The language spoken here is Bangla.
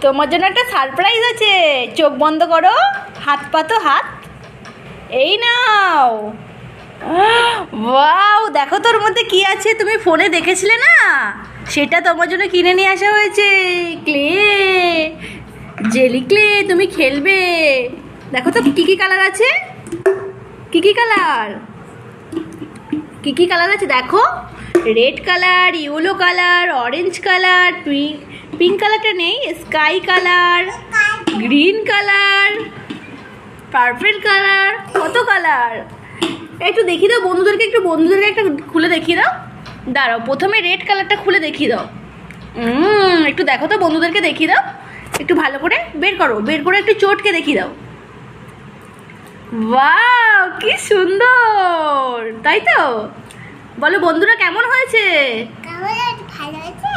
তোমার জন্য একটা সারপ্রাইজ আছে। চোখ বন্ধ করো, হাত পাতো, হাত। এই নাও। ওয়াও, দেখো তোর মধ্যে কি আছে, তুমি ফোনে দেখেছিলে না? সেটা তোমার জন্য কিনে নিয়ে আসা হয়েছে। ক্লে, জেলি ক্লে, তুমি খেলবে। দেখো তো কি কি কালার আছে, কি কি কালার, কি কি কালার আছে দেখো। Red colour, yellow colour, orange colour, pink কালারটা নেই, sky colour, green colour, purple colour, কত কালার। একটু দেখিয়ে দাও বন্ধুদেরকে, একটা খুলে দেখিয়ে দাও। দাঁড়াও, প্রথমে রেড কালারটা খুলে দেখিয়ে দাও। একটু দেখো তো, বন্ধুদেরকে দেখিয়ে দাও। একটু ভালো করে বের করো, বের করে একটু চটকে দেখিয়ে দাও। ওয়াও, কি সুন্দর, তাই তো? বলো বন্ধুরা, কেমন হয়েছে? ভালো হয়েছে।